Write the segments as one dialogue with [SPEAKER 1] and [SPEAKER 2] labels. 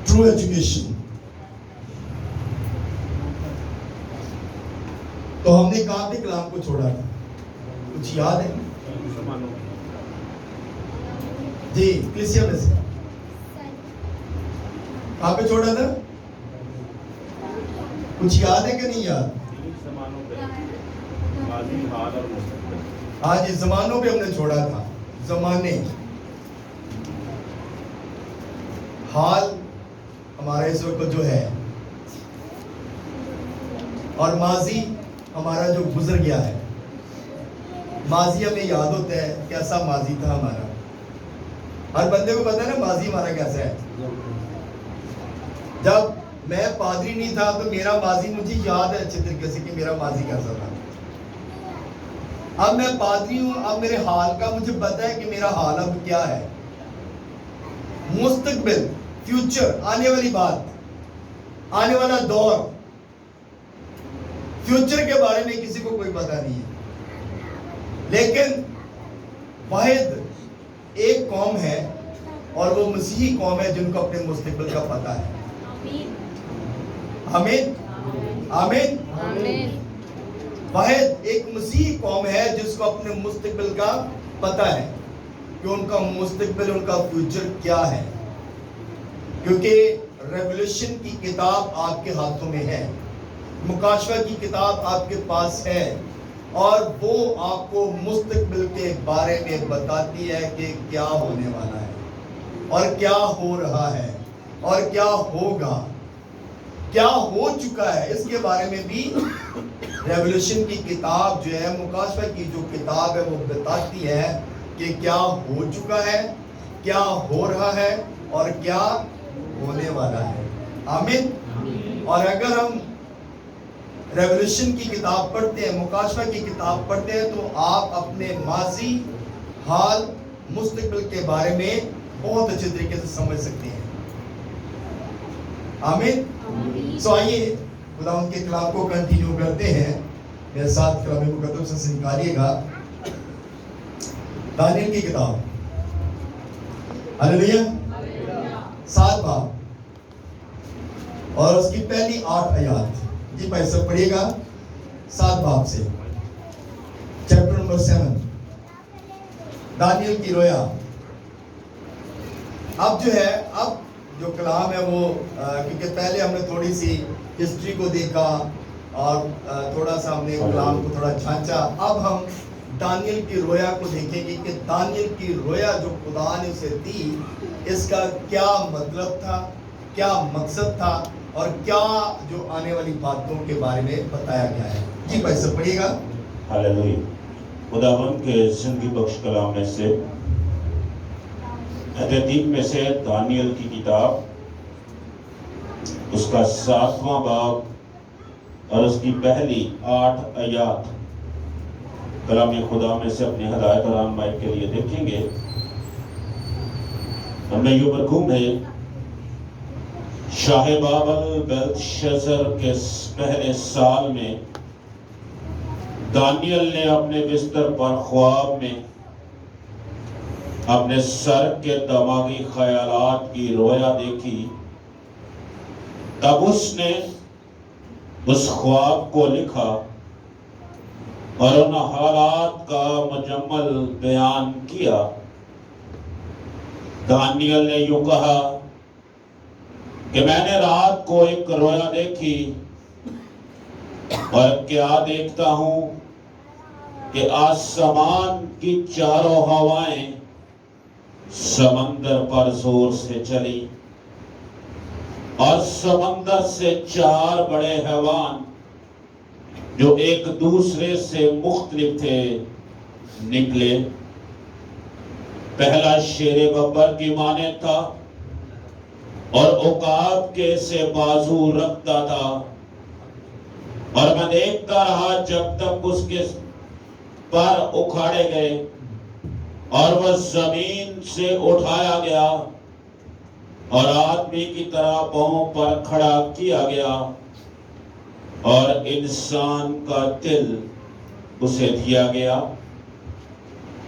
[SPEAKER 1] True education. تو ہم نے کہاں پہ کلام کو چھوڑا تھا؟ کچھ یاد ہے؟ جی کلیسیا میں سے کہاں پہ چھوڑا تھا؟ کچھ یاد ہے کہ نہیں یاد؟ آج زمانوں پہ ہم نے چھوڑا تھا. زمانے، حال ہمارا اس وقت جو ہے، اور ماضی ہمارا جو گزر گیا ہے. ماضی ہمیں یاد ہوتا ہے کیسا ماضی تھا ہمارا. ہر بندے کو پتا ہے نا ماضی ہمارا کیسا ہے. جب میں پادری نہیں تھا تو میرا ماضی مجھے یاد ہے اچھے طریقے سے کہ میرا ماضی کیسا تھا. اب میں پادری ہوں، اب میرے حال کا مجھے پتا ہے کہ میرا حال اب کیا ہے. مستقبل، فیوچر، آنے والی بات، آنے والا دور، فیوچر کے بارے میں کسی کو کوئی پتہ نہیں ہے. لیکن واحد ایک قوم ہے اور وہ مسیحی قوم ہے جن کو اپنے مستقبل کا پتہ ہے. آمین آمین. واحد ایک مسیحی قوم ہے جس کو اپنے مستقبل کا پتہ ہے کہ ان کا مستقبل، ان کا فیوچر کیا ہے. کیونکہ ریولیوشن کی کتاب آپ کے ہاتھوں میں ہے، مکاشفہ کی کتاب آپ کے پاس ہے، اور وہ آپ کو مستقبل کے بارے میں بتاتی ہے کہ کیا ہونے والا ہے اور کیا ہو رہا ہے اور کیا ہوگا، کیا ہو چکا ہے. اس کے بارے میں بھی ریولیوشن کی کتاب جو ہے، مکاشفہ کی جو کتاب ہے، وہ بتاتی ہے کہ کیا ہو چکا ہے، کیا ہو رہا ہے اور کیا ہونے والا ہے. آمین. اور اگر ہم ریولیوشن کی کتاب پڑھتے ہیں، مکاشفہ کی کتاب پڑھتے ہیں، تو آپ اپنے ماضی، حال، مستقبل کے بارے میں بہت اچھے طریقے سے سمجھ سکتے ہیں. آمین. سو آئیے خدا ان کے کلام کو کنٹینیو کرتے ہیں. میرے ساتھ کلام مقدس سے نکالیے گا دانیل کی کتاب. ہلیلویا. 7 باب اور اس کی پہلی 8 آیات. جی بھائی سب پڑھیے گا 7 باب سے، چیپٹر نمبر 7، دانیل کی رویا. اب جو ہے، اب جو کلام ہے وہ کیونکہ پہلے ہم نے تھوڑی سی ہسٹری کو دیکھا اور تھوڑا سا ہم نے کلام کو تھوڑا چھانچا. اب ہم دانیل کی رویا کو دیکھیں گے کہ دانیل کی رویا جو خدا نے اسے دی، اس کا کیا مطلب تھا، کیا مقصد تھا، اور کیا جو آنے والی باتوں کے بارے میں بتایا گیا ہے. جی بھائی سب پڑھیے گا.
[SPEAKER 2] ہاللویا. خداوند کے زندگی بخش کلام میں سے، ترتیب میں سے دانیل کی کتاب، اس کا 7واں باب اور اس کی پہلی 8 آیات کلام خدا میں سے اپنی ہدایت اور رہنمائی کے لیے دیکھیں گے. ہم نے یہ مرغوم ہے شاہ بابل بیلتشازر کے پہلے سال میں دانیل نے اپنے بستر پر خواب میں اپنے سر کے دماغی خیالات کی رویا دیکھی. تب اس نے اس خواب کو لکھا اور ان حالات کا مجمل بیان کیا. دانیل نے یوں کہا کہ میں نے رات کو ایک رویا دیکھی اور کیا دیکھتا ہوں کہ آسمان کی چاروں ہوائیں سمندر پر زور سے چلی اور سمندر سے 4 بڑے حیوان جو ایک دوسرے سے مختلف تھے نکلے. پہلا شیر ببر کی مانند تھا اور عقاب کے سے بازو رکھتا تھا، اور میں دیکھتا رہا جب تک اس کے پر اکھاڑے گئے اور وہ زمین سے اٹھایا گیا اور آدمی کی طرح پاؤں پر کھڑا کیا گیا، اور انسان کا دل اسے دیا گیا.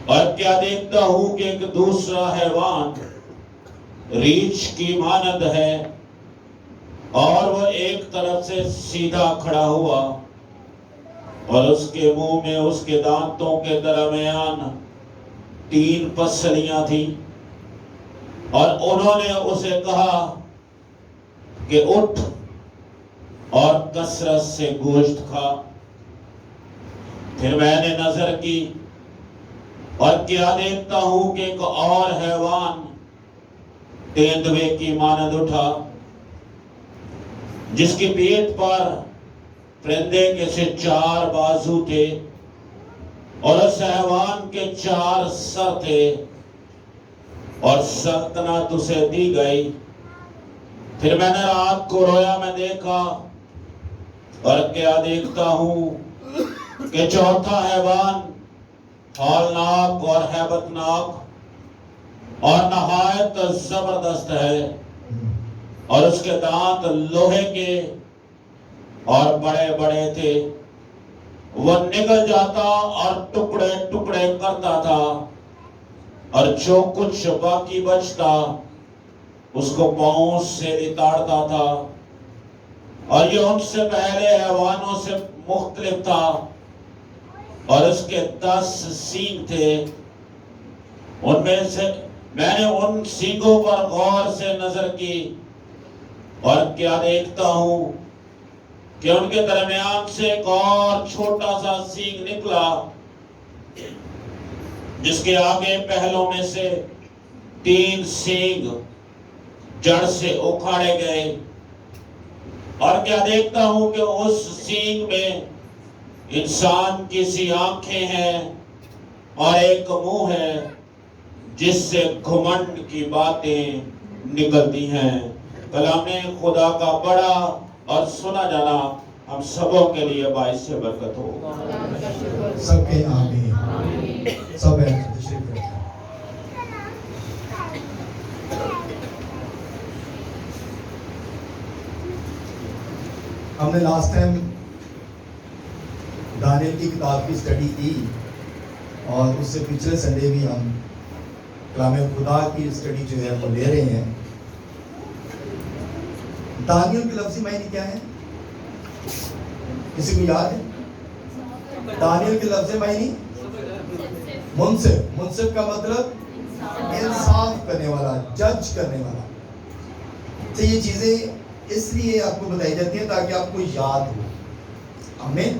[SPEAKER 2] اور کیا دیکھتا ہوں کہ ایک دوسرا حیوان ریچھ کی مانند ہے، اور وہ ایک طرف سے سیدھا کھڑا ہوا، اور اس کے منہ میں اس کے دانتوں کے درمیان 3 پسلیاں تھیں، اور انہوں نے اسے کہا کہ اٹھ اور کثرت سے گوشت کھا۔ پھر میں نے نظر کی اور کیا دیکھتا ہوں کہ ایک اور حیوان تیندوے کی مانند اٹھا، جس کی پیٹھ پر پرندے کے سے 4 بازو تھے، اور اس حیوان کے 4 سر تھے، اور سلطنت اسے دی گئی۔ پھر میں نے رات کو رویا میں دیکھا، اور کیا دیکھتا ہوں کہ چوتھا حیوان ہولناک اور ہیبت ناک اور نہایت زبردست ہے، اور اس کے دانت لوہے کے اور بڑے بڑے تھے۔ وہ نکل جاتا اور ٹکڑے ٹکڑے کرتا تھا، اور جو کچھ باقی بچتا اس کو پاؤں سے لتاڑتا تھا، اور یہ ان سے پہلے حیوانوں سے مختلف تھا، اور اس کے 10 سینگ تھے۔ ان میں سے میں نے ان سینگوں پر غور سے نظر کی، اور کیا دیکھتا ہوں کہ ان کے درمیان سے ایک اور چھوٹا سا سینگ نکلا، جس کے آگے پہلوں میں سے 3 سینگ جڑ سے اکھاڑے گئے، اور کیا دیکھتا ہوں کہ اس سینگ میں انسان کی سی آنکھیں ہیں اور ایک منہ ہے جس سے گھمنڈ کی باتیں نکلتی ہیں۔ کلام خدا کا بڑا اور سنا جانا ہم سبوں کے لیے باعث برکت ہو۔
[SPEAKER 1] سب کے آمین۔ سب تشریف رکھیں۔ ہم نے لاسٹ ٹائم دانیل کی کتاب کی اسٹڈی کی، اور اس سے پچھلے سنڈے بھی ہم کلام خدا کی اسٹڈی جو ہے وہ لے رہے ہیں۔ دانیل کے لفظی معنی کیا ہے؟ کسی کو یاد ہے؟ دانیل کے لفظی معنی منصف۔ منصف کا مطلب انصاف کرنے والا، جج کرنے والا۔ تو یہ چیزیں اس لیے آپ کو بتائی جاتی ہیں تاکہ آپ کو یاد ہو۔ آمین۔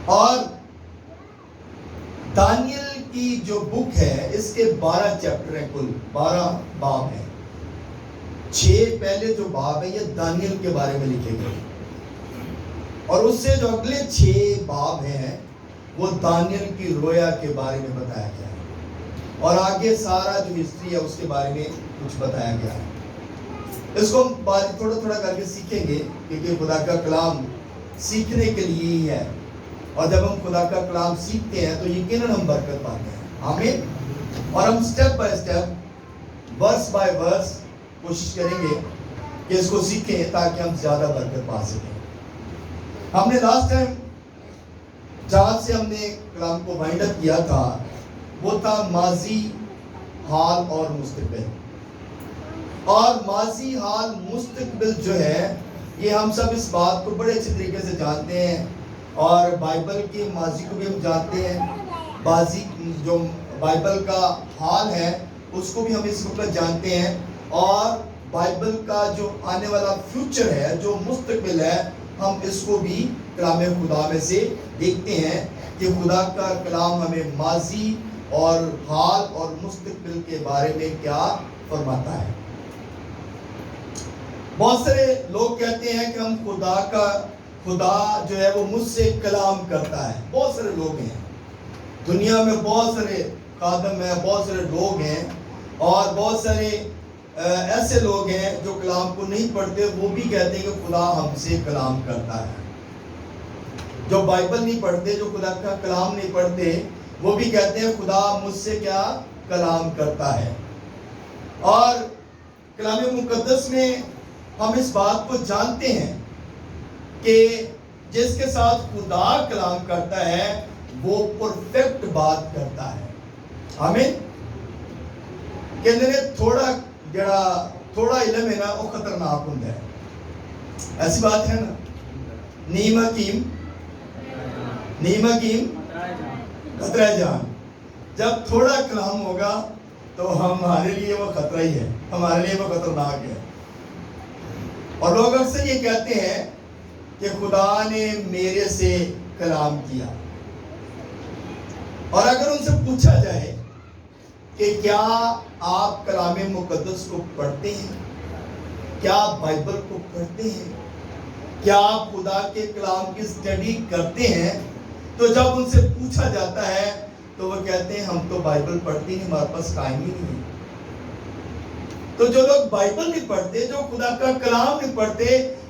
[SPEAKER 1] اور دانیل کی جو بک ہے اس کے 12 چیپٹر ہیں، کل 12 باب ہیں۔ 6 پہلے جو باب ہیں یہ دانیل کے بارے میں لکھے گئے، اور اس سے جو اگلے 6 باب ہیں وہ دانیل کی رویا کے بارے میں بتایا گیا ہے، اور آگے سارا جو ہسٹری ہے اس کے بارے میں کچھ بتایا گیا ہے۔ اس کو ہم تھوڑا تھوڑا کر کے سیکھیں گے، کیونکہ خدا کا کلام سیکھنے کے لیے ہی ہے، اور جب ہم خدا کا کلام سیکھتے ہیں تو یقیناً ہم برکت پاتے ہیں۔ آمین۔ اور ہم step by step, verse by verse کوشش کریں گے کہ اس کو سیکھیں تاکہ ہم زیادہ برکت پا سکیں۔ ہم نے لاسٹ ٹائم جہاں سے ہم نے کلام کو وائنڈ اپ کیا تھا وہ تھا ماضی، حال اور مستقبل۔ اور ماضی، حال، مستقبل جو ہے یہ ہم سب اس بات کو بڑے اچھے طریقے سے جانتے ہیں، اور بائبل کی ماضی کو بھی ہم جانتے ہیں، ماضی جو بائبل کا حال ہے اس کو بھی ہم اس وقت جانتے ہیں، اور بائبل کا جو آنے والا فیوچر ہے، جو مستقبل ہے، ہم اس کو بھی کلام خدا میں سے دیکھتے ہیں کہ خدا کا کلام ہمیں ماضی اور حال اور مستقبل کے بارے میں کیا فرماتا ہے۔ بہت سارے لوگ کہتے ہیں کہ ہم خدا جو ہے وہ مجھ سے کلام کرتا ہے۔ بہت سارے لوگ ہیں دنیا میں، بہت سارے خادم ہیں، بہت سارے لوگ ہیں، اور بہت سارے ایسے لوگ ہیں جو کلام کو نہیں پڑھتے، وہ بھی کہتے ہیں کہ خدا ہم سے کلام کرتا ہے۔ جو بائبل نہیں پڑھتے، جو خدا کا کلام نہیں پڑھتے، وہ بھی کہتے ہیں خدا مجھ سے کیا کلام کرتا ہے۔ اور کلام مقدس میں ہم اس بات کو جانتے ہیں کہ جس کے ساتھ خدا کلام کرتا ہے وہ پرفیکٹ بات کرتا ہے۔ آمین۔ کہندے نے تھوڑا علم ہے نا وہ خطرناک ہوندا ہے. ایسی بات ہے نا. نیم حکیم خطرہ جان. جب تھوڑا کلام ہوگا تو ہمارے لیے وہ خطرہ ہی ہے, ہمارے لیے وہ خطرناک ہے. اور لوگ اکثر یہ کہتے ہیں کہ خدا نے میرے سے کلام کیا. اور اگر ان سے پوچھا جائے کہ کیا آپ کلام مقدس کو پڑھتے ہیں, کیا آپ بائبل کو پڑھتے ہیں, کیا آپ خدا کے کلام کی اسٹڈی کرتے ہیں, تو جب ان سے پوچھا جاتا ہے تو وہ کہتے ہیں ہم تو بائبل پڑھتے ہیں, ہمارے پاس ٹائم ہی نہیں ہے. تو جو لوگ بائبل نہیں پڑھتے, جو خدا کا کلام نہیں پڑھتے,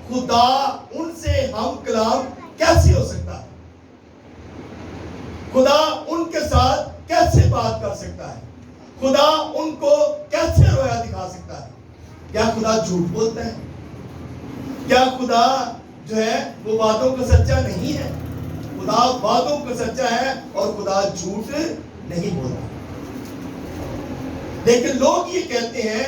[SPEAKER 1] خدا ان سے ہم کلام کیسے ہو سکتا ہے؟ خدا ان کے ساتھ کیسے بات کر سکتا ہے؟ خدا ان کو کیسے رویا دکھا سکتا ہے؟ کیا خدا جھوٹ بولتا ہے؟ کیا خدا جو ہے وہ وعدوں کا سچا نہیں ہے؟ خدا وعدوں کا سچا ہے اور خدا جھوٹ نہیں بولتا. لیکن لوگ یہ کہتے ہیں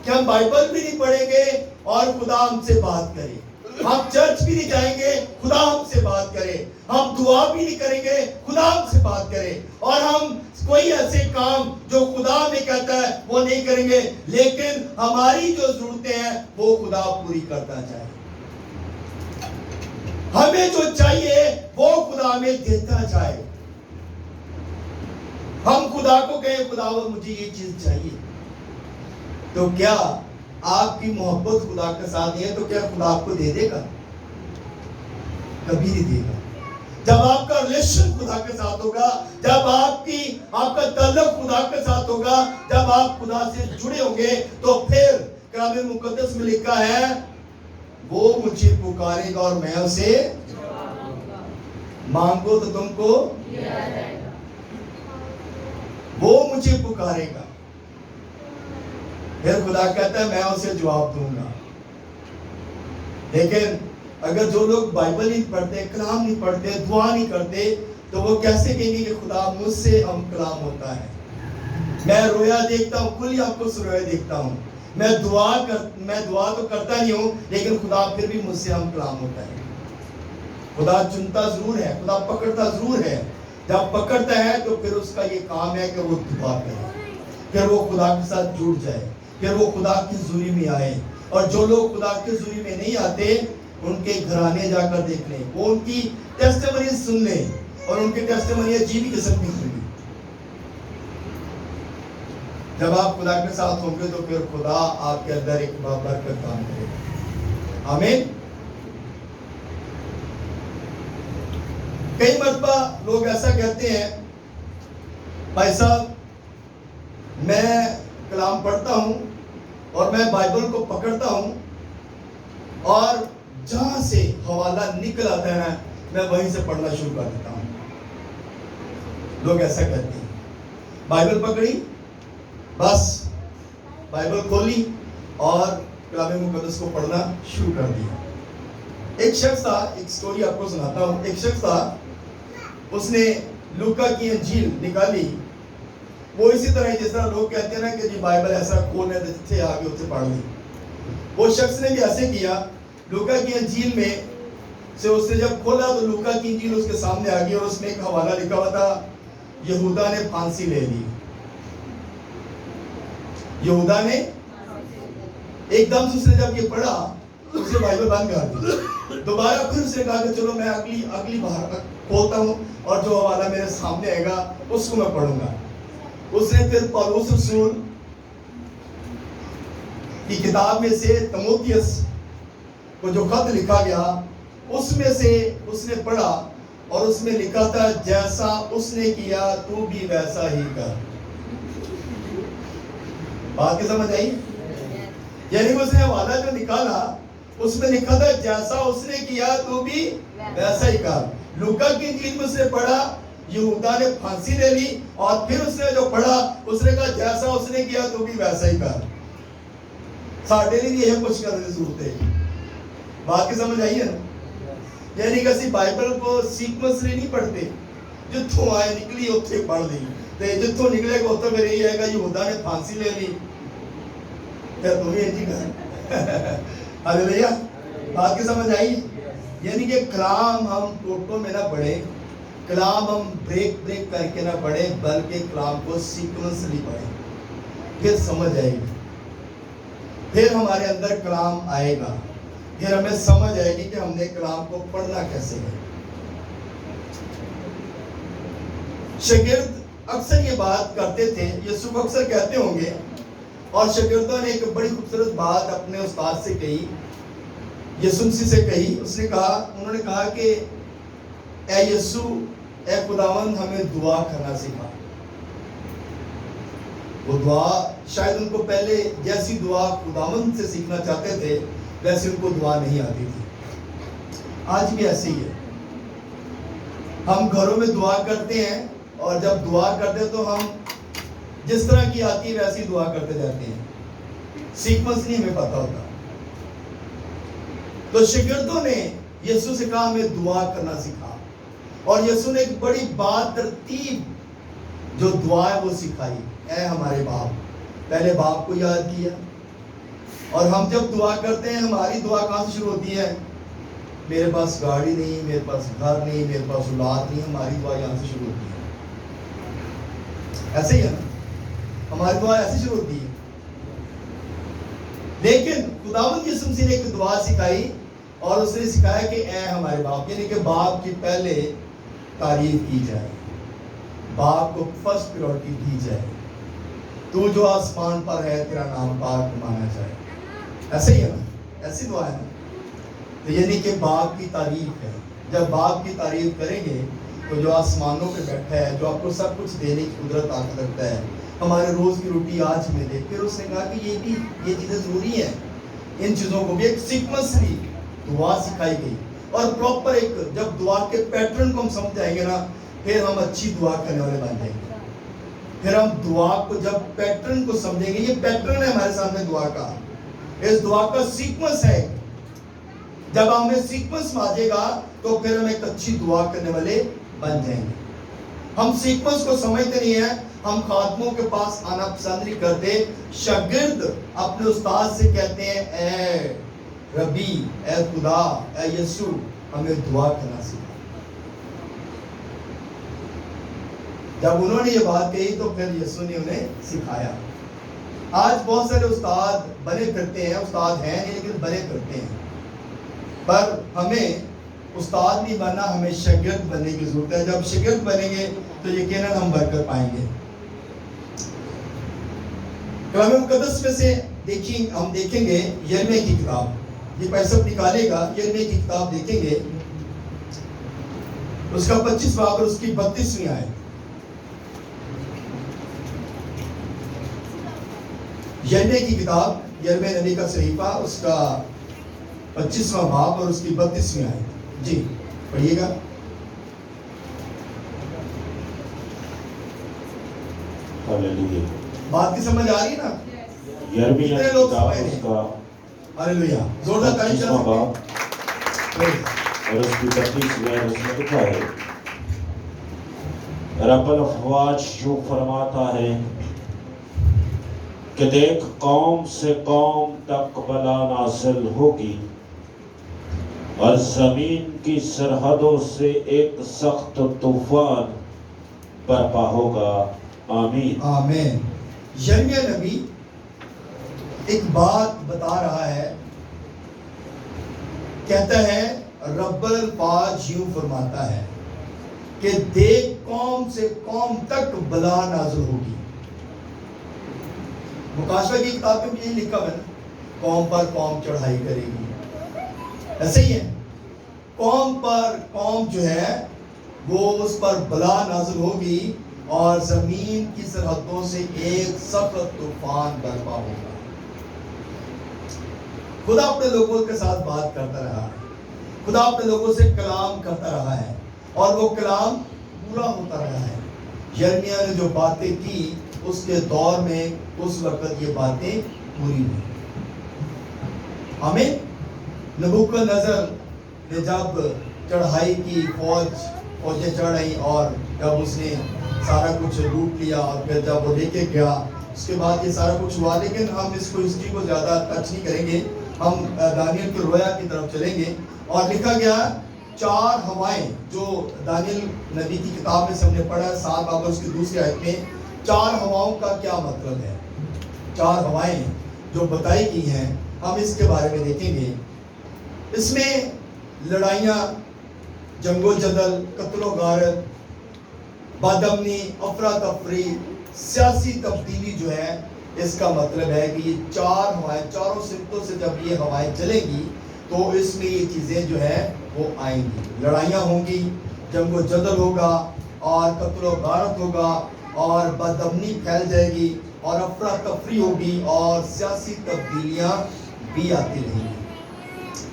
[SPEAKER 1] کہ ہم بائبل بھی نہیں پڑھیں گے اور خدا ہم سے بات کرے, ہم چرچ بھی نہیں جائیں گے, خدا ہم سے بات کرے, ہم دعا بھی نہیں کریں گے, خدا ہم سے بات کرے, اور ہم کوئی ایسے کام جو خدا ہمیں کہتا ہے وہ نہیں کریں گے, لیکن ہماری جو ضرورتیں ہیں وہ خدا پوری کرتا جائے. ہمیں جو چاہیے وہ خدا ہمیں دیتا جائے. ہم خدا کو کہیں خدا وہ مجھے یہ چیز چاہیے, تو کیا آپ کی محبت خدا کے ساتھ ہے تو کیا خدا آپ کو دے دے گا؟ کبھی نہیں دے گا. جب آپ کا ریلیشن خدا کے ساتھ ہوگا, جب آپ کا تعلق خدا کے ساتھ ہوگا, جب آپ خدا سے جڑے ہوں گے, تو پھر کلام مقدس میں لکھا ہے وہ مجھے پکارے گا اور میں اسے مانگو تو تم کو دیا جائے گا. وہ مجھے پکارے گا, پھر خدا کہتا ہے میں اسے جواب دوں گا. لیکن اگر جو لوگ بائبل نہیں پڑھتے, کلام نہیں پڑھتے, دعا نہیں کرتے, تو وہ کیسے کہیں گے کہ خدا مجھ سے ہم کلام ہوتا ہے؟ میں رویا دیکھتا ہوں, کھلی آپ کو رویا دیکھتا ہوں, میں دعا تو کرتا نہیں ہوں, لیکن خدا پھر بھی مجھ سے ہم کلام ہوتا ہے. خدا چنتا ضرور ہے, خدا پکڑتا ضرور ہے. جب پکڑتا ہے تو پھر اس کا یہ کام ہے کہ وہ دعا کرے, پھر وہ خدا کے ساتھ جڑ جائے, پھر وہ خدا کی حضوری میں آئے. اور جو لوگ خدا کی حضوری میں نہیں آتے, ان کے گھرانے جا کر دیکھ لیں, وہ ان کی ٹیسٹیمنی سن لیں, اور ان کی ٹیسٹیمنی عجیب قسم کی ہوگی. جب آپ خدا کے ساتھ ہوں گے تو پھر خدا آپ کے اندر ایک برکت کام کرے گا. آمین. کئی مرتبہ لوگ ایسا کہتے ہیں بھائی صاحب میں کلام پڑھتا ہوں اور میں بائبل کو پکڑتا ہوں, اور جہاں سے حوالہ نکل آتا ہے میں وہیں سے پڑھنا شروع کر دیتا ہوں. لوگ ایسا کہتے ہیں, بائبل پکڑی, بس بائبل کھولی اور کلام مقدس کو پڑھنا شروع کر دیا. ایک شخص تھا, ایک سٹوری آپ کو سناتا ہوں. ایک شخص تھا, اس نے لوکا کی انجیل نکالی. وہ اسی طرح جس طرح لوگ کہتے ہیں نا کہ جی بائبل ایسا کھولنے تھے آگے اسے پڑھ لی. وہ شخص نے بھی ایسے کیا. لوکا کی انجیل میں سے اس نے جب کھولا تو لوکا کی انجیل اس کے سامنے آ گئی, اور اس میں ایک حوالہ لکھا ہوا تھا, یہودا نے پھانسی لے لی. یہودا نے ایک دم سے اس نے جب یہ پڑھا اسے بائبل بند کر دی. دوبارہ پھر اس نے کہا کہ چلو میں اگلی بار کھولتا ہوں اور جو حوالہ میرے سامنے آئے گا اس کو میں پڑھوں گا. اس نے پھر پولس رسول کی کتاب میں سے تیموتھیوس کو جو خط لکھا گیا اس میں سے اس نے پڑھا, اور اس میں لکھا تھا جیسا اس نے کیا تو بھی ویسا ہی کر. بات کی سمجھ آئی؟ یعنی اس نے حوالہ جو نکالا اس میں لکھا تھا جیسا اس نے کیا تو بھی ویسا ہی کر. لوکا کی انجیل میں سے پڑھا یہودا نے پھانسی لے لی, اور پھر اس نے جو پڑھا اس نے کہا جیسا اس نے کیا تو بھی ویسا ہی کر. ساڈے لیے یہ کچھ کرنے کی ضرورت ہے. بات کی سمجھ آئی ہے نا؟ یعنی کہ اسی بائبل کو سیکوینس نہیں پڑھتے, جتھوں آئے نکلی اتھے پڑھ لی, تو جتوں نکلے گا اتوں پھر یہی آئے گا یہودا نے پھانسی لے لی، پھر تم ہی جی کہا ہاللیلویا، بات کی سمجھ آئی؟ یعنی کہ کلام ہم ٹوٹوں میں نہ پڑھیں، کلام ہم بریک کر کے نہ پڑھیں، بلکہ کلام کو سیکوینسلی پڑھیں، پھر سمجھ آئے گی، پھر ہمارے اندر کلام آئے گا، پھر ہمیں سمجھ آئے گی کہ ہم نے کلام کو پڑھنا کیسے ہے۔ شاگرد اکثر یہ بات کرتے تھے، یسوع اکثر کہتے ہوں گے، اور شاگردوں نے ایک بڑی خوبصورت بات اپنے استاد سے کہی، یسوع مسیح سے کہی۔ انہوں نے کہا کہ اے یسوع، اے خداوند، ہمیں دعا کرنا سکھا۔ وہ دعا شاید ان کو پہلے جیسی دعا خداوند سے سیکھنا چاہتے تھے ویسے ان کو دعا نہیں آتی تھی۔ آج بھی ایسے ہی ہے، ہم گھروں میں دعا کرتے ہیں، اور جب دعا کرتے ہیں تو ہم جس طرح کی آتی ہے ویسی دعا کرتے جاتے ہیں، سیکوینس نہیں ہمیں پتہ ہوتا۔ تو شاگردوں نے یسوع سے کہا ہمیں دعا کرنا سکھا، اور یسوع نے ایک بڑی بات ترتیب جو دعا ہے وہ سکھائی، اے ہمارے باپ، پہلے باپ کو یاد کیا۔ اور ہم جب دعا کرتے ہیں ہماری دعا کہاں سے شروع ہوتی ہے؟ میرے پاس گاڑی نہیں، میرے پاس گھر نہیں، میرے پاس اولاد نہیں، ہماری دعا یہاں سے شروع ہوتی ہے۔ ایسے ہی ہے نا، ہماری دعا ایسے شروع ہوتی ہے۔ لیکن خداوند یسوع مسیح نے ایک دعا سکھائی، اور اس نے سکھایا کہ اے ہمارے باپ، یعنی کہ باپ کی پہلے تعریف کی جائے، باپ کو فرسٹ پریورٹی دی جائے، تو جو آسمان پر ہے تیرا نام پاک مانا جائے۔ ایسے ہی ہے نا، ایسی دعا ہے نا۔ تو یعنی کہ باپ کی تعریف ہے، جب باپ کی تعریف کریں گے تو جو آسمانوں پہ بیٹھا ہے، جو آپ کو سب کچھ دینے کی قدرت طاقت رکھتا ہے، ہمارے روز کی روٹی آج ہمیں دے، پھر اس نے کہا کہ یہ چیزیں ضروری ہیں، ان چیزوں کو بھی ایک سیکوینسلی دعا سکھائی گئی، اور پراپر ایک جب دعا کے پیٹرن کو ہم سمجھ جائیں گے نا، پھر ہم اچھی دعا کرنے والے بن جائیں گے۔ پھر ہم دعا کو جب پیٹرن کو سمجھیں گے، یہ پیٹرن ہے ہمارے سامنے دعا کا، اس دعا کا سیکوینس ہے، جب ہمیں سیکوینس ماجے گا تو پھر ہم ایک اچھی دعا کرنے والے بن جائیں گے۔ ہم سیکوینس کو سمجھتے نہیں ہیں، ہم خادموں کے پاس آنا پسند نہیں کرتے۔ شاگرد اپنے استاد سے کہتے ہیں اے ربی، اے خدا، اے یسوع، ہمیں دعا کرنا سکھا۔ جب انہوں نے یہ بات کہی تو پھر یسوع نے انہیں سکھایا۔ آج بہت سارے استاد بنے پھرتے ہیں، استاد ہیں نہیں لیکن بنے پھرتے ہیں، پر ہمیں استاد نہیں بننا، ہمیں شاگرد بننے کی ضرورت ہے۔ جب شاگرد بنیں گے تو یقیناً ہم برکت پائیں گے۔ کلام مقدس میں سے ہم دیکھیں گے یرمیہ کی کتاب، یہ پیسہ نکالے گا، یرمیہ کی کتاب دیکھیں گے، اس کا 25 باب اور اس کی 32ویں آیت۔ یرمیہ کی کتاب، یرمیہ نبی کا صحیفہ، اس کا 25واں باب اور اس کی 32ویں آیت، جی پڑھیے گا۔
[SPEAKER 2] ہاللیلویا،
[SPEAKER 1] بات کی سمجھ آ رہی ہے نا؟
[SPEAKER 2] یرمیہ کی کتاب، اس کا
[SPEAKER 1] ہاللیلویا، زوردار تعریف چلا
[SPEAKER 2] 25واں باب
[SPEAKER 1] سکتے
[SPEAKER 2] اور اس کی 32ویں آیت، اس میں لکھا ہے، رب الافواج یوں فرماتا ہے کہ دیکھ قوم سے قوم تک بلا نازل ہوگی، اور زمین کی سرحدوں سے ایک سخت طوفان برپا ہوگا۔ آمین
[SPEAKER 1] آمین۔ یرمیہ نبی ایک بات بتا رہا ہے، کہتا ہے رب الفاظ یوں فرماتا ہے کہ دیکھ قوم سے قوم تک بلا نازل ہوگی۔ مکاشفہ کی کتاب میں یہی لکھا ہے نا، قوم پر قوم چڑھائی کرے گی۔ ایسے ہی ہے، قوم پر قوم جو ہے وہ اس پر بلا نازل ہوگی، اور زمین کی سرحدوں سے ایک سخت طوفان برپا ہوگا۔ خدا اپنے لوگوں کے ساتھ بات کرتا رہا ہے، خدا اپنے لوگوں سے کلام کرتا رہا ہے، اور وہ کلام پورا ہوتا رہا ہے۔ یرمیہ نے جو باتیں کی اس کے دور میں اس وقت یہ باتیں پوری ہوئی۔ ہمیں نبوکدنضر نے جب چڑھائی کی، فوجیں چڑھ رہی اور جب اس نے سارا کچھ لوٹ لیا اور پھر جب وہ لے کے گیا اس کے بعد یہ سارا کچھ ہوا. لیکن ہم اس کو ہسٹری کو زیادہ ٹچ نہیں کریں گے, ہم دانیل کی رویا کی طرف چلیں گے. اور لکھا گیا 4 ہوائیں جو دانیل نبی کی کتاب میں سے ہم نے پڑھا 7 باب اس کی دوسری آیت میں. 4 ہواؤں کا کیا مطلب ہے؟ 4 ہوائیں جو بتائی گئی ہیں ہم اس کے بارے میں دیکھیں گے. اس میں لڑائیاں, جنگ و جدل, قتل و غارت, بدامنی, افراتفری, سیاسی تبدیلی جو ہے, اس کا مطلب ہے کہ یہ 4 ہوائیں, چاروں سمتوں سے جب یہ ہوائیں چلیں گی تو اس میں یہ چیزیں جو ہے وہ آئیں گی. لڑائیاں ہوں گی, جنگ و جدل ہوگا, اور قتل و غارت ہوگا, اور بدامنی پھیل جائے گی, اور افراتفری ہوگی, اور سیاسی تبدیلیاں بھی آتی رہیں گی.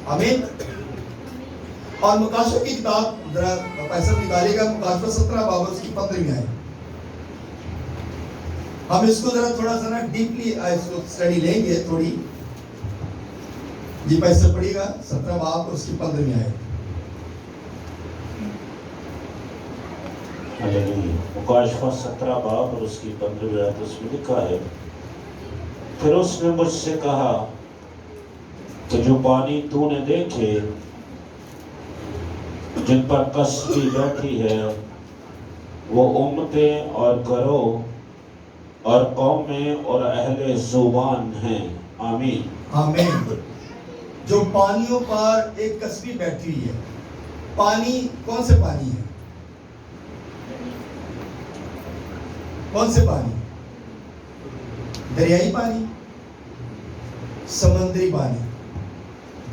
[SPEAKER 1] آمین. اور مکاشفہ کی کتاب ذرا پیسہ نکالے گا, مکاشفہ 17 باب اس کی 15ویں آیت. ہم اس کو ذرا تھوڑا سا نا ڈیپلی اس کو اسٹڈی لیں گے تھوڑی. جی پیسہ پڑھیے گا 17 باب اس کی 15ویں آیت.
[SPEAKER 2] مکاشفہ 17 باب اور اس کی 15ویں آیت اس میں لکھا ہے, پھر اس نے مجھ سے کہا کہ جو پانی تو نے دیکھے جن پر کشتی بیٹھی ہے وہ امتیں اور گروہ اور قومیں اور اہل زبان ہیں. آمین.
[SPEAKER 1] آمین. جو پانیوں پر ایک کشتی بیٹھی ہوئی ہے. پانی کون سے پانی ہے؟ کون سے پانی؟ دریائی پانی, سمندری پانی.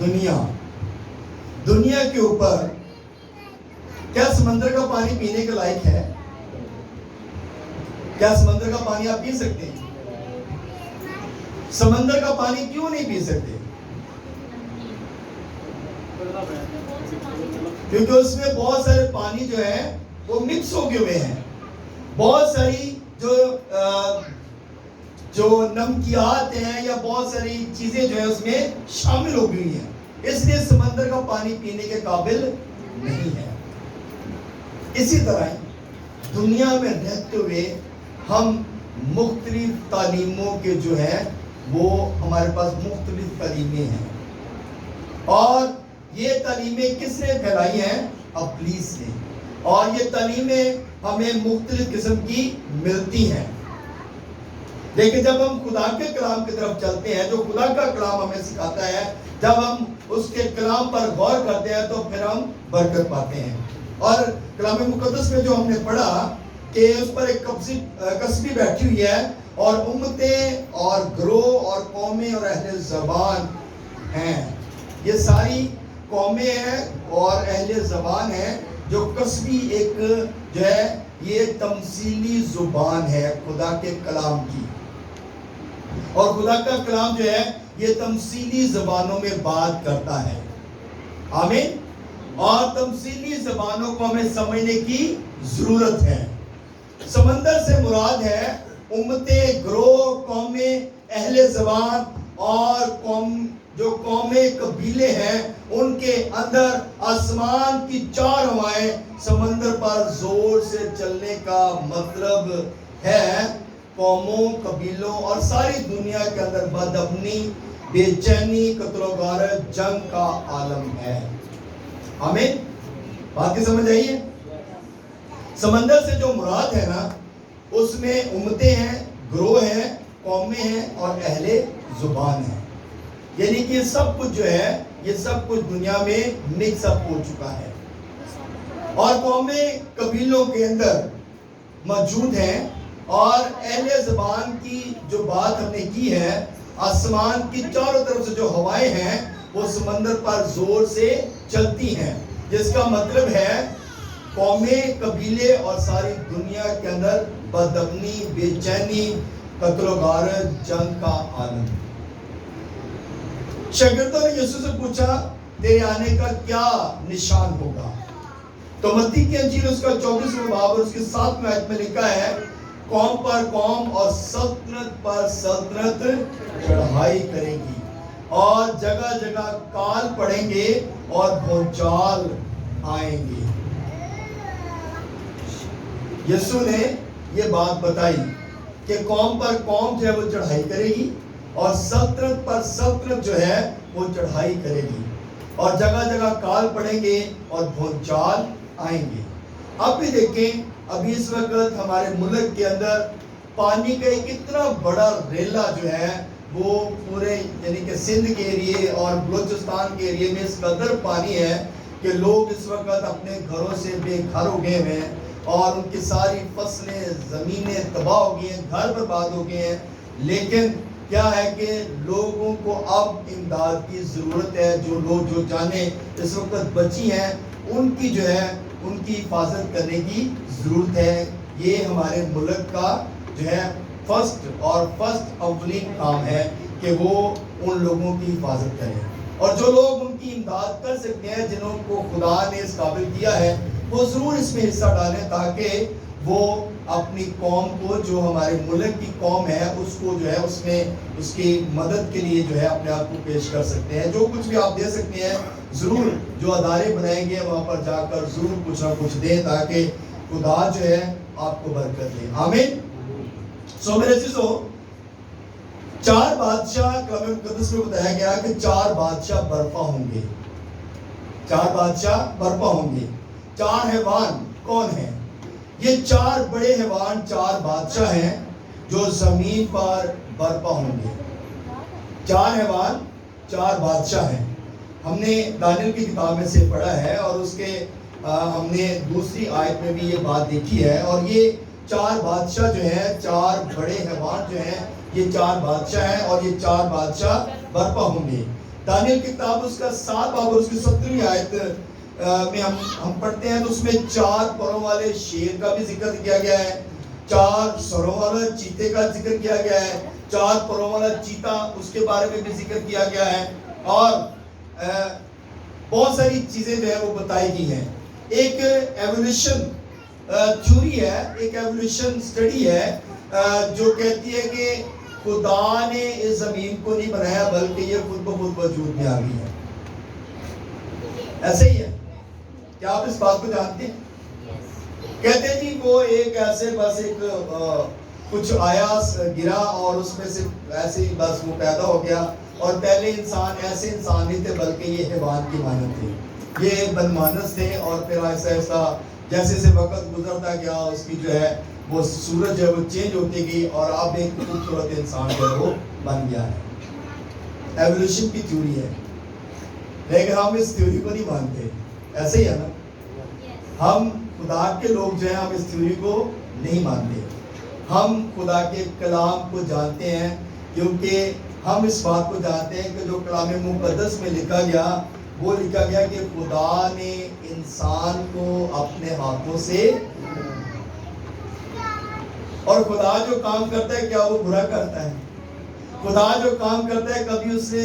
[SPEAKER 1] دنیا کے اوپر کیا سمندر کا پانی پینے کے لائق ہے؟ کیا سمندر کا پانی آپ پی سکتے ہیں؟ سمندر کا پانی کیوں نہیں پی سکتے؟ کیونکہ اس میں بہت سارے پانی جو ہے وہ مکس ہو گئے ہوئے ہیں. بہت ساری جو نمکیات ہیں یا بہت ساری چیزیں جو ہیں اس میں شامل ہو گئی ہیں, اس لیے سمندر کا پانی پینے کے قابل نہیں ہے. اسی طرح دنیا میں رہتے ہوئے ہم مختلف تعلیموں کے جو ہے وہ ہمارے پاس مختلف تعلیمیں ہیں, اور یہ تعلیمیں کس نے پھیلائی ہیں؟ ابلیس نے. اور یہ تعلیمیں ہمیں مختلف قسم کی ملتی ہیں. لیکن جب ہم خدا کے کلام کی طرف چلتے ہیں, جو خدا کا کلام ہمیں سکھاتا ہے, جب ہم اس کے کلام پر غور کرتے ہیں تو پھر ہم برکت پاتے ہیں. اور کلام مقدس میں جو ہم نے پڑھا کہ اس پر ایک کسبی بیٹھی ہوئی ہے, اور امتیں اور گروہ اور قومیں اور اہل زبان ہیں. یہ ساری قومیں ہیں اور اہل زبان ہیں. جو کسبی ایک جو ہے یہ تمثیلی زبان ہے خدا کے کلام کی, اور خدا کا کلام جو ہے یہ تمثیلی زبانوں میں بات کرتا ہے. آمین. اور تمثیلی زبانوں کو ہمیں سمجھنے کی ضرورت ہے. سمندر سے مراد ہے امتیں, گروہ, قومیں, اہل زبان, اور جو قومیں, قبیلے ہیں, ان کے اندر آسمان کی 4 ہوائیں سمندر پر زور سے چلنے کا مطلب ہے قوموں, قبیلوں اور ساری دنیا کے اندر بدامنی, بے چینی, قتل و غارت, جنگ کا عالم ہے. آمین. بات کی سمجھ آئی ہے؟ سمندر سے جو مراد ہے نا, اس میں امتیں ہیں, گروہ ہیں, قومیں ہیں اور اہل زبان ہیں. یعنی کہ سب کچھ جو ہے یہ سب کچھ دنیا میں مکس اپ ہو چکا ہے, اور قومیں قبیلوں کے اندر موجود ہیں. اور اہل زبان کی جو بات ہم نے کی ہے, آسمان کی چاروں طرف سے جو ہوائیں ہیں وہ سمندر پر زور سے چلتی ہیں, جس کا مطلب ہے قومیں, قبیلے اور ساری دنیا کے اندر بدامنی, بے چینی, قتل و غارت, جنگ کا عالم. شاگردوں نے یسوع سے پوچھا تیرے آنے کا کیا نشان ہوگا؟ تو متی کی انجیل اس کا 24واں باب اور اس کے 7ویں آیت میں لکھا ہے, قوم پر قوم اور سلطنت پر سلطنت چڑھائی کرے گی, اور جگہ جگہ کال پڑیں گے اور بھونچال آئیں گے. یسوع نے یہ بات بتائی کہ قوم پر قوم جو ہے وہ چڑھائی کرے گی اور سلطنت پر سلطنت جو ہے وہ چڑھائی کرے گی اور جگہ جگہ کال پڑیں گے اور بھونچال آئیں گے. اب بھی دیکھیں ابھی اس وقت ہمارے ملک کے اندر پانی کا ایک اتنا بڑا ریلا جو ہے وہ پورے یعنی کہ سندھ کے ایریے اور بلوچستان کے ایریے میں اس قدر پانی ہے کہ لوگ اس وقت اپنے گھروں سے بے گھر ہو گئے ہیں اور ان کی ساری فصلیں زمینیں تباہ ہو گئی ہیں, گھر برباد ہو گئے ہیں. لیکن کیا ہے کہ لوگوں کو اب امداد کی ضرورت ہے. جو لوگ جو جانیں اس وقت بچی ہیں ان کی جو ہے ان کی حفاظت کرنے کی ضرورت ہے. یہ ہمارے ملک کا جو ہے فرسٹ اولین کام ہے کہ وہ ان لوگوں کی حفاظت کریں اور جو لوگ ان کی امداد کر سکتے ہیں جنہوں کو خدا نے اس قابل کیا ہے وہ ضرور اس میں حصہ ڈالیں تاکہ وہ اپنی قوم کو جو ہمارے ملک کی قوم ہے اس کو جو ہے اس میں اس کی مدد کے لیے جو ہے اپنے آپ کو پیش کر سکتے ہیں. جو کچھ بھی آپ دے سکتے ہیں ضرور جو ادارے بنائیں گے وہاں پر جا کر ضرور کچھ نہ کچھ دیں تاکہ خدا جو ہے آپ کو برکت دے. آمین. سو میرے عزیزو 4 بادشاہ کلام مقدس میں بتایا گیا کہ 4 بادشاہ برپا ہوں گے. 4 بادشاہ برپا ہوں گے. 4 حیوان کون ہیں؟ یہ 4 بڑے حیوان 4 بادشاہ ہیں جو زمین پر برپا ہوں گے. 4 حیوان 4 بادشاہ ہیں. ہم نے دانیل کی کتاب میں سے پڑھا ہے اور اس کے ہم نے دوسری آیت میں بھی یہ بات دیکھی ہے. اور یہ 4 بادشاہ جو ہیں 4 بڑے حیوان جو ہیں یہ 4 بادشاہ ہیں اور یہ 4 بادشاہ برپا ہوں گے. دانیل کی کتاب اس کا 7 باب اور اس کی 17ویں آیت میں ہم پڑھتے ہیں تو اس میں 4 پروں والے شیر کا بھی ذکر کیا گیا ہے, 4 سروں والا چیتے کا ذکر کیا گیا ہے, 4 پروں والا چیتا اس کے بارے میں بھی ذکر کیا گیا ہے اور بہت ساری چیزیں جو ہے وہ بتائی گئی ہیں. ایک ایوولوشن تھیوری ہے, ایک ایوولوشن سٹڈی ہے جو کہتی ہے کہ خدا نے اس زمین کو نہیں بنایا بلکہ یہ خود بخود وجود میں آ گئی ہے. ایسے ہی ہے. کیا آپ اس بات کو جانتے ہیں؟ کہتے ہیں جی وہ ایک ایسے بس ایک کچھ آیا گرا اور اس میں سے ایسے ہی بس وہ پیدا ہو گیا اور پہلے انسان ایسے انسان نہیں تھے بلکہ یہ حیوان کی مانند تھے, یہ بدمانس تھے اور پھر ایسا ایسا جیسے جیسے وقت گزرتا گیا اس کی جو ہے وہ صورت جو ہے وہ چینج ہوتی گئی اور اب ایک خوبصورت انسان جو ہے وہ بن گیا ہے. ایوولوشن کی تھیوری ہے لیکن ہم اس تھیوری کو نہیں مانتے. ایسے ہی ہے نا, ہم خدا کے لوگ جو ہیں ہم اس تھیوری کو نہیں مانتے. ہم خدا کے کلام کو جانتے ہیں کیونکہ ہم اس بات کو جانتے ہیں کہ جو کلام مقدس میں لکھا گیا وہ لکھا گیا کہ خدا نے انسان کو اپنے ہاتھوں سے اور خدا جو کام کرتا ہے کیا وہ برا کرتا ہے؟ خدا جو کام کرتا ہے کبھی اس نے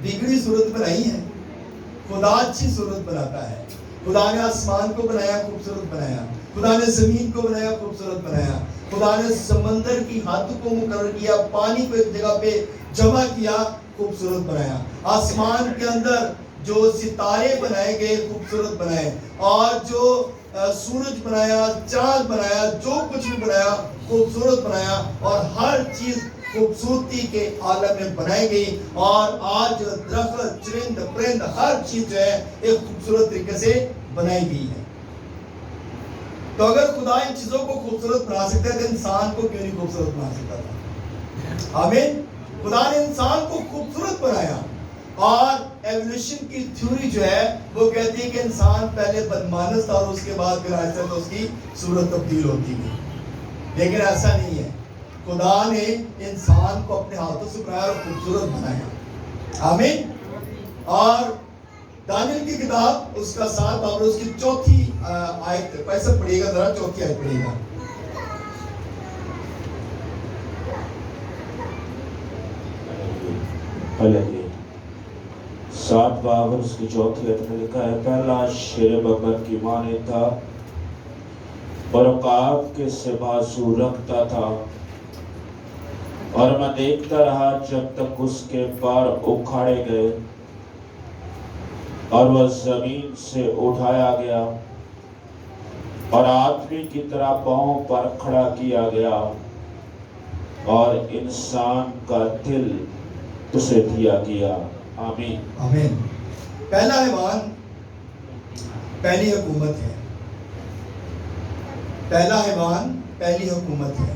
[SPEAKER 1] بگڑی صورت بنائی ہے؟ خدا اچھی صورت بناتا ہے. خدا نے آسمان کو بنایا خوبصورت بنایا, خدا نے زمین کو بنایا خوبصورت بنایا, خدا نے سمندر کی حد کو مقرر کیا, پانی کو ایک جگہ پہ جمع کیا خوبصورت بنایا, آسمان کے اندر جو ستارے بنائے گئے خوبصورت بنائے اور جو سورج بنایا, چاند بنایا, جو کچھ بھی بنایا خوبصورت بنایا اور ہر چیز خوبصورتی کے عالم میں بنائی گئی. اور آج درخت چرند پرند ہر چیز جو ہے ایک خوبصورت طریقے سے بنائی گئی ہے. تو اگر خدا ان چیزوں کو خوبصورت بنا سکتا ہے تو انسان کو کیوں نہیں خوبصورت بنا سکتا تھا؟ آمین. خدا نے انسان کو خوبصورت بنایا اور ایوولوشن کی تھیوری جو ہے وہ کہتی ہے کہ انسان پہلے بدمانس تھا اور اس کے بعد پھر آہستہ تو اس کی صورت تبدیل ہوتی گئی. لیکن ایسا نہیں ہے. خدا نے انسان کو اپنے ہاتھوں سے بنایا اور خوبصورت بنایا. آمین. اور دانیل کی کتاب اس کا 7 باب اس کی 4تھی آیت پیسہ پڑھیے گا, ذرا 4تھی آیت پڑھیے گا.
[SPEAKER 2] پہلے 7 باب اس کی 4تھی آیت میں لکھا ہے, پہلا شیر ببر کی مانند تھا اور عقاب کے سے بازو رکھتا تھا اور میں دیکھتا رہا جب تک اس کے پار اکھاڑے گئے اور وہ زمین سے اٹھایا گیا اور آدمی کی طرح پاؤں پر کھڑا کیا گیا اور انسان کا دل اسے دیا گیا. آمین.
[SPEAKER 1] آمین. پہلا حیوان پہلی حکومت ہے. پہلا حیوان پہلی حکومت ہے.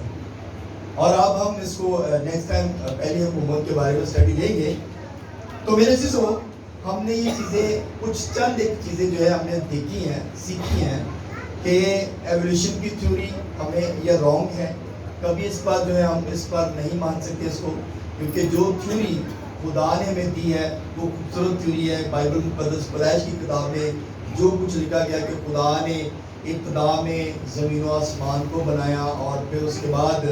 [SPEAKER 1] اور اب ہم اس کو نیکسٹ ٹائم پہلی حکومت کے بارے میں اسٹڈی لیں گے. تو میرے عزیزو، ہم نے یہ چیزیں کچھ چند ایک چیزیں جو ہے ہم نے دیکھی ہیں، سیکھی ہیں کہ ایولیوشن کی تھیوری ہمیں یہ رانگ ہے. کبھی اس پر جو ہے ہم اس پر نہیں مان سکتے اس کو، کیونکہ جو تھیوری خدا نے ہمیں دی ہے وہ خوبصورت تھیوری ہے. بائبل مقدس پیدائش کی کتاب میں جو کچھ لکھا گیا کہ خدا نے ابتدا میں زمین و آسمان کو بنایا اور پھر اس کے بعد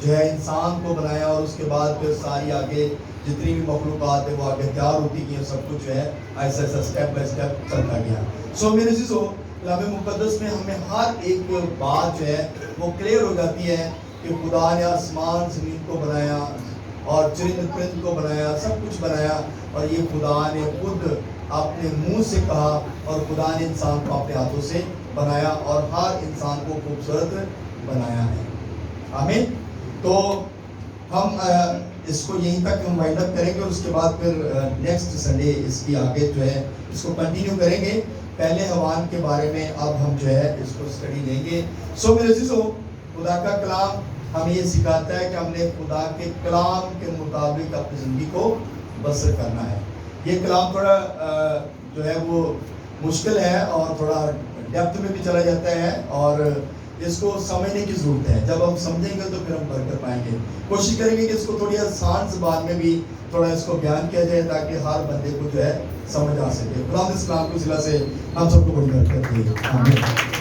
[SPEAKER 1] جو ہے انسان کو بنایا اور اس کے بعد پھر ساری آگے جتنی بھی مخلوقات ہیں وہ آگے تیار ہوتی گئی، سب کچھ جو ہے ایسا ایسا اسٹیپ بائی اسٹیپ چلتا گیا. سو میرے عزیزو، کلام مقدس میں ہمیں ہر ایک بات جو ہے وہ کلیئر ہو جاتی ہے کہ خدا نے آسمان زمین کو بنایا اور چرند پرند کو بنایا، سب کچھ بنایا، اور یہ خدا نے خود اپنے منہ سے کہا، اور خدا نے انسان کو اپنے ہاتھوں سے بنایا اور ہر انسان کو خوبصورت بنایا ہے. آمین. تو ہم اس کو یہیں تک ہم وائنڈ اپ کریں گے اور اس کے بعد پھر نیکسٹ سنڈے اس کی آگے جو ہے اس کو کنٹینیو کریں گے. پہلے حیوان کے بارے میں اب ہم جو ہے اس کو اسٹڈی لیں گے. سو میرے عزیزو، خدا کا کلام ہمیں یہ سکھاتا ہے کہ ہم نے خدا کے کلام کے مطابق اپنی زندگی کو بسر کرنا ہے. یہ کلام تھوڑا جو ہے وہ مشکل ہے اور تھوڑا ڈیپتھ میں بھی چلا جاتا ہے، اور اس کو سمجھنے کی ضرورت ہے. جب ہم سمجھیں گے تو پھر ہم برکت پائیں گے. کوشش کریں گے کہ اس کو تھوڑی آسان زبان میں بھی تھوڑا اس کو بیان کیا جائے تاکہ ہر بندے کو جو ہے سمجھ آ سکے. خدا اس کلام کی وسیلہ سے ہم سب کو بڑی برکت دے. آمین.